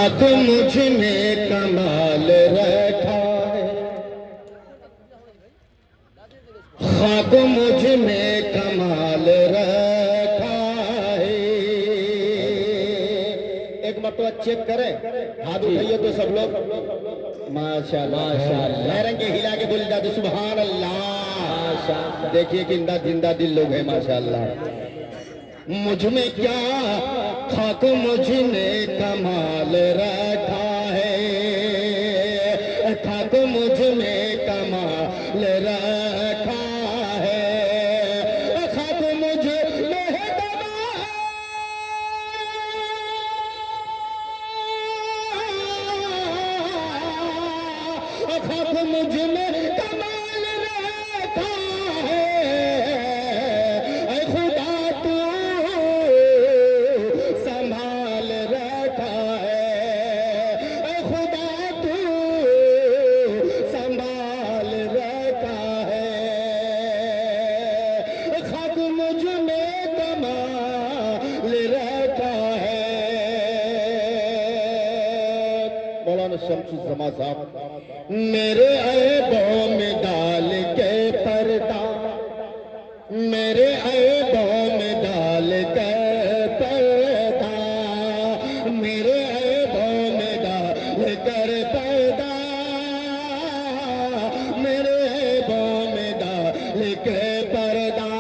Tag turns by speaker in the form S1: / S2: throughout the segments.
S1: खाक मुझ में कमाल रखा है, खाक मुझ में कमाल रखा है। एक मरतबा चेक करें, हाथ उठाइए तो सब लोग। माशाअल्लाह माशाअल्लाह, रंगे हिला के बोल जाते सुभान अल्लाह। देखिए कि जिंदा दिल लोग हैं माशाअल्लाह। मुझ में क्या खाक मुझ ने कमाल रखा है, खाक मुझ में कमाल रखा है, खाक मुझ में कमाल, खाक मुझ में कमाल रखा है। शम्सुज़्ज़मा साहब, मेरे ऐबों में डाल के पर्दा, मेरे ऐबों में डाल के पर्दा, मेरे ऐबों में डाल कर पर्दा, मेरे ऐबों में डाल के पर्दा,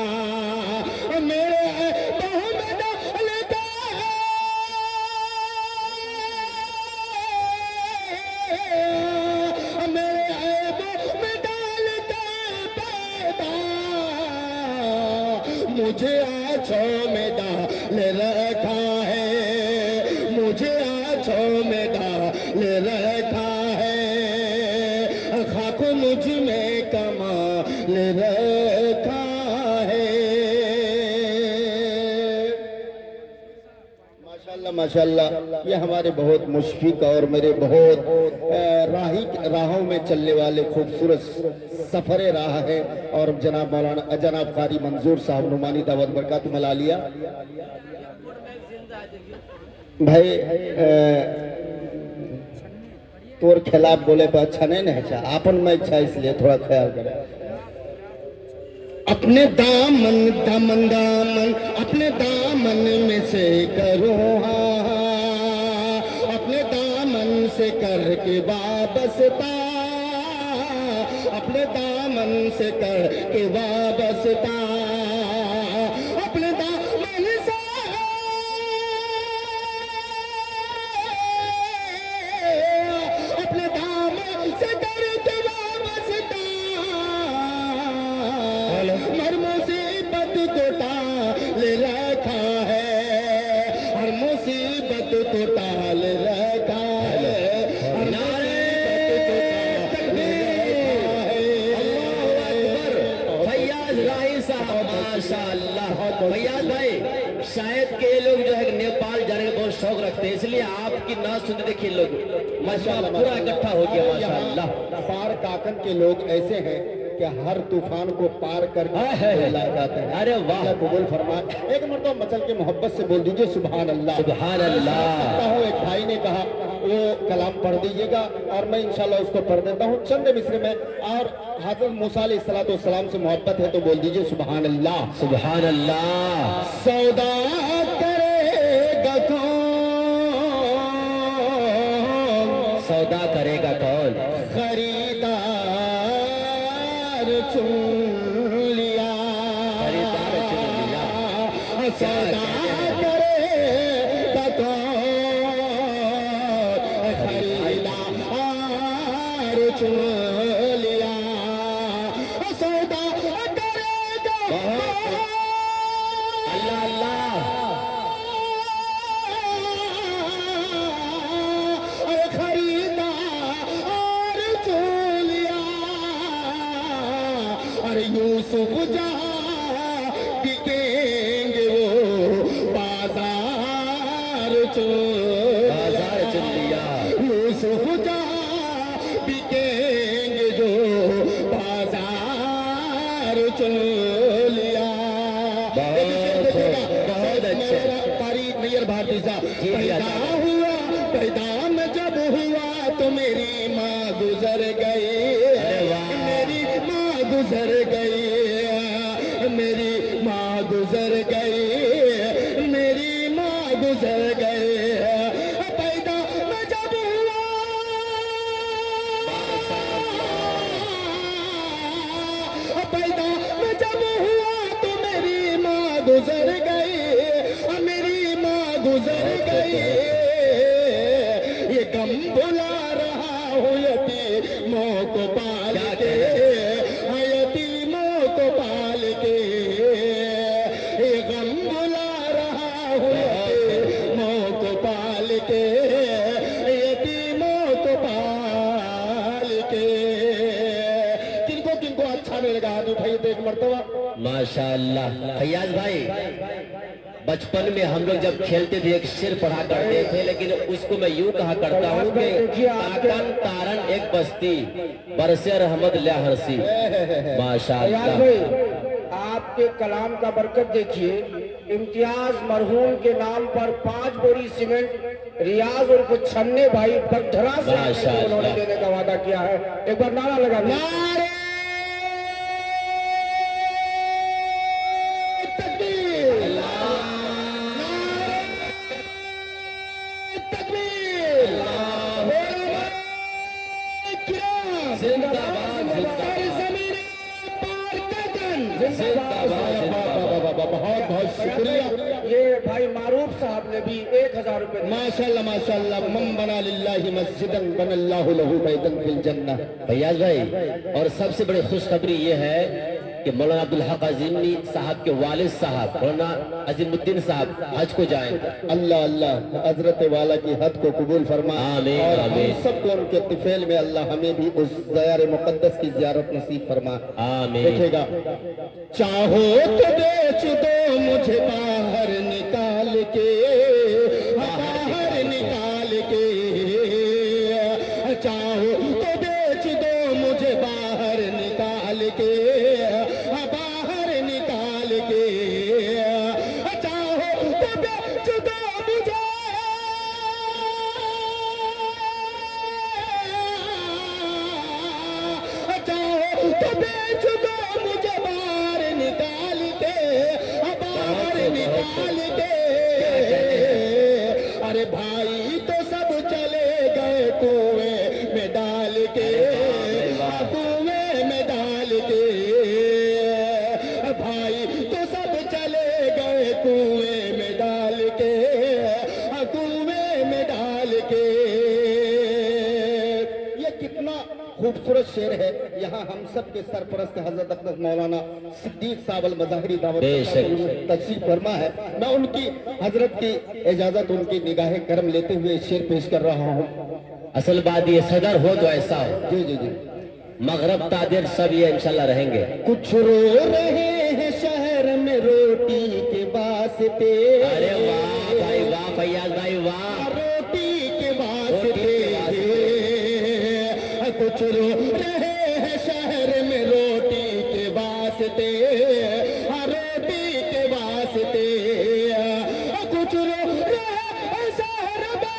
S1: मेरे ऐबों में डाल के, मेरे ऐबों में डाल के पर्दा, मुझे आँखों में डाल रखा है, मुझे आँखों में डाल रखा है, खाक मुझ में कमाल रखा है। माशाअल्लाह माशाअल्लाह, ये हमारे बहुत मुशफिक और मेरे बहुत राहों में चलने वाले खूबसूरत सफरे राह है। और जनाब मौलाना जनाब कारी मंजूर साहब नुमानी दावत बरकत मलालिया भाई तोर खिलाफ बोले पर अच्छा नहीं है, आपन में अच्छा, इसलिए थोड़ा ख्याल करें। अपने दामन दामन दामन अपने दामन में से करो, अपने दामन से करके वाबस्ता, अपने दामन से करके वाबस्ता, अपने दामन से, अपने दामन से करके वाबस्ता, हर मुसीबत को टाल रखा है, हर मुसीबत को टाल रखा है, हर मुसीबत को टाल रखा है। फैयाज राही साहब माशाअल्लाह। फैयाज भाई, शायद के लोग जो है नेपाल जाने का बहुत शौक रखते हैं, इसलिए आपकी नाच सुनते देखिए लोग माशाअल्लाह पूरा इकट्ठा हो गया माशाअल्लाह। पार काकन के लोग ऐसे हैं कि हर तूफान को पार करके ला जाते हैं। अरे वाह, कबूल फरमाए। एक मरतबा मचल के मोहब्बत से बोल दीजिए सुभान अल्लाह। सुभान अल्लाह। एक भाई ने कहा वो कलाम पढ़ दीजिएगा और मैं इंशाल्लाह उसको पढ़ देता हूँ चंद मिस्र में। और हज़रत मूसा अलैहिस्सलाम से मोहब्बत है तो बोल दीजिए सुभान अल्लाह। सुभान अल्लाह। सौदा करेगा कौन, सौदा करेगा कौन, खरीदार चुन लिया, खरीदार चुन लिया, सौदा करेगा कौन, खरीदार चुन लिया, सौदा करेगा अल्लाह अल्लाह। खरीदार चुन लिया, अरे यूसुफ जहाँ बिकेंगे वो बाजार चुन लिया, यूसुफ जहाँ बिकेंगे जो बाजार चुन लिया। बहुत अच्छे कारी नैयर भारती साहब। पैदा हुआ पैदा में तो मेरी माँ गुजर गई, मेरी माँ गुजर गई, मेरी माँ गुजर गई, मेरी माँ गुजर गई। पैदा मैं जब हुआ, पैदा मैं जब हुआ तो मेरी माँ गुजर गई, मेरी माँ गुजर गई। ये गम भुला रहा हूँ यतीमों को पाल के, यतीमों को पाल के। ये गम भुला रहा हूँ यतीमों को पाल के, यतीमों को पाल के। किनको किनको अच्छा नहीं लगा हाथ उठाइए तो एक मर्तबा।
S2: माशाअल्लाह। फैयाज भाई, बचपन में हम लोग जब खेलते थे एक शेर पढ़ा करते थे, लेकिन उसको मैं यूं कहा करता हूँ कि ताकन तारन एक बस्ती बरसे रहमत ले हरसी। माशाअल्लाह।
S3: आपके कलाम का बरकत देखिए। इम्तियाज मरहूम के नाम पर 5 बोरी सीमेंट रियाज और कुछ छन्ने भाई बगधरा से उन्होंने देने का वादा किया है। एक बार नारा लगा दीजिए।
S1: बहुत बहुत शुक्रिया।
S3: ये भाई मारूफ साहब ने भी 1000 रुपए दिए।
S1: माशाल्लाह माशाल्लाह। मन बना लिल्लाहि मस्जिदन बनल्लाहु लहु बैतन फिल जन्नह।
S2: फैयाज भाई, और सबसे बड़ी खुशखबरी ये है कि मौलाना अब्दुल हक अजीमी साहब के वालिद साहब मौलाना अजीमुद्दीन साहब हज को जाएंगे।
S1: अल्लाह अल्लाह हजरत वाला की हद को कबूल फरमा।
S2: आमीन,
S1: और
S2: आमीन।
S1: हम सबको उनके तिफेल में अल्लाह हमें भी उस ज़यार मुक़द्दस की ज़ियारत नसीब फरमा।
S2: आमीन।
S1: देखिएगा, चाहो तो बेच दो मुझे बाहर निकाल के, बाहर निकाल के। चाहो तो बेच दो मुझे बाहर निकाल के, बाहर निकाल के। चाहो तो बेच दो मुझे, चाहो तो बेच दो मुझे बाहर निकाल के, बाहर निकाल के। अरे भाई तो सब चले गए कुएं में डाल के, कुएं में डाल के। भाई तो सब चले गए कुएं में डाल के, कुएं में डाल के। ये कितना खूबसूरत शेर है। यहाँ हम सब के सरपरस्त हजरत अक़दस मौलाना सिद्दीक साहब अल मज़ाहिरी दावत तशरीफ फरमा है। मैं उनकी हजरत की इजाजत, उनकी निगाह करम लेते हुए शेर पेश कर रहा हूँ।
S2: असल बात ये सदर हो तो ऐसा हो,
S1: जी जी जी।
S2: मगरब तादिर सब ये इंशाल्लाह रहेंगे।
S1: कुछ रो रहे हैं शहर में रोटी के वास्ते।
S2: अरे वाह भाई वाह, फैयाज भाई वाह।
S1: रोटी के वास्ते कुछ रो रहे हैं शहर में रोटी के वास्ते, रोटी के वास्ते। कुछ रो रहे हैं शहर में,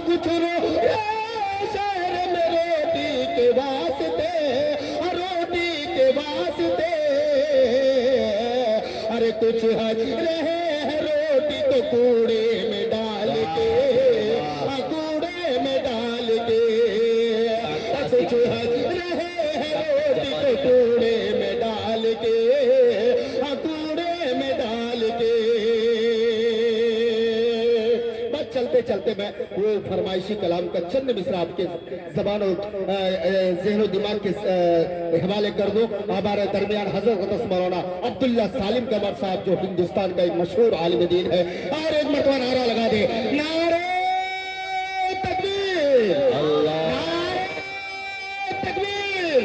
S1: कुछ रो रहे हैं शहर में रोटी के वास्ते, रोटी के वास्ते। अरे कुछ हज रहे हैं रोटी तो कूड़े में डाल के, कूड़े में डाल के। कुछ हज रहे हैं रोटी तो कूड़े में डाल के, कूड़े में डाल के। बस चलते चलते मैं वो फरमाइशी कलाम का चंद मिसरा आपके जबान और ज़हन दिमाग के हवाले कर दो। हमारे दरमियान हजरत मौलाना अब्दुल्ला सालिम कमर साहब, जो हिंदुस्तान का एक मशहूर आलिम दीन है। और एक मरतबा नारा लगा दे, नारे तकबीर, नारे तकबीर,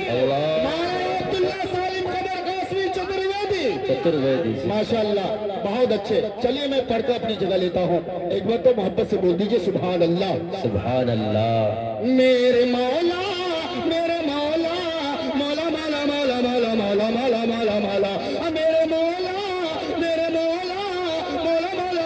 S1: नारे अब्दुल्ला सालिम कमर कासमी चतुर्वेदी। माशाअल्लाह, बहुत अच्छे। चलिए मैं पढ़कर अपनी जगह लेता हूँ। एक बार तो मोहब्बत से बोल दीजिए सुभान अल्लाह,
S2: सुभान अल्लाह।
S1: मेरे मौला, मेरे मौला, मौला मौला मौला मौला मौला मौला मौला मौला। मेरे मौला, मेरे मौला, मौला मौला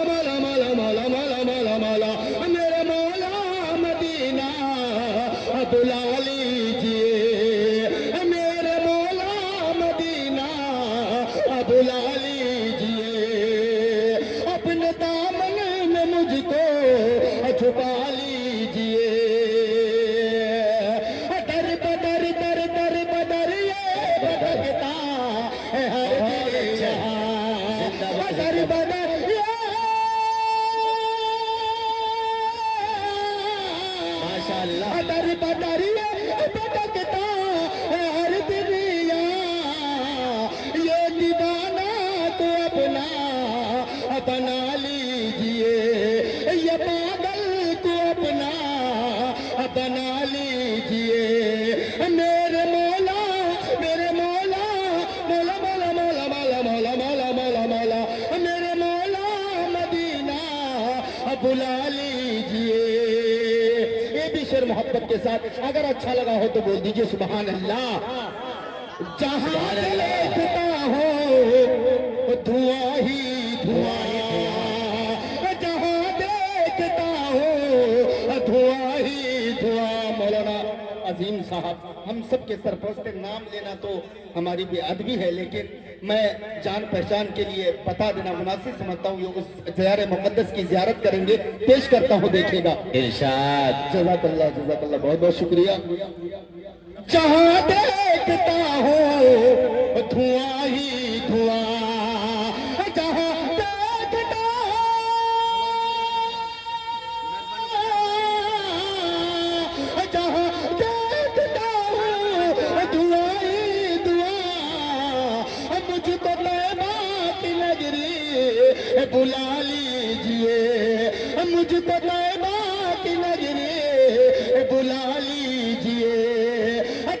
S1: दर बदर
S2: माशाअल्लाह।
S1: दर बदर भटकता है हर दुनिया, ये दीवाना तो अपना बना लीजिए, ये पागल को अपना बना लीजिए। मेरे मौला मेरे मौला मौला मौला मौला मौला मौला मौला मौला मौला मेरे मौला मदीना बुला लीजिए। ये भी शेर मोहब्बत के साथ, अगर अच्छा लगा हो तो बोल दीजिए सुभान अल्लाह। जहाँ देखता हो धुआं ही धुआं, जहाँ देखता हो धुआं ही धुआं। मौलाना अजीम साहब, हम सब के सरपरस्त नाम लेना तो हमारी बेअदबी है, लेकिन मैं जान पहचान के लिए बता देना मुनासिब समझता हूँ। ये उस ज़ियारे मुक़द्दस की ज़ियारत करेंगे, पेश करता हूँ, देखिएगा।
S2: इरशाद।
S1: जज़ाकल्लाह जज़ाकल्लाह, बहुत बहुत शुक्रिया। जहाँ देखता हो धुआं ही धुआं, जहाँ देखता हो जहाँ देखता हो धुआं ही धुआं, मुझको तैबा की नगरी बुला लीजिए, मुझको तैबा की नगरी बुला लीजिए।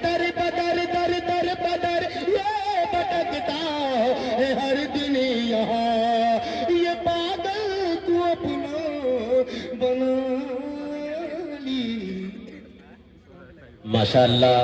S1: दर बदर दर दर बदर ये भटकता है हर दिन यहाँ, ये पागल को अपना बना ली।
S2: माशाअल्लाह।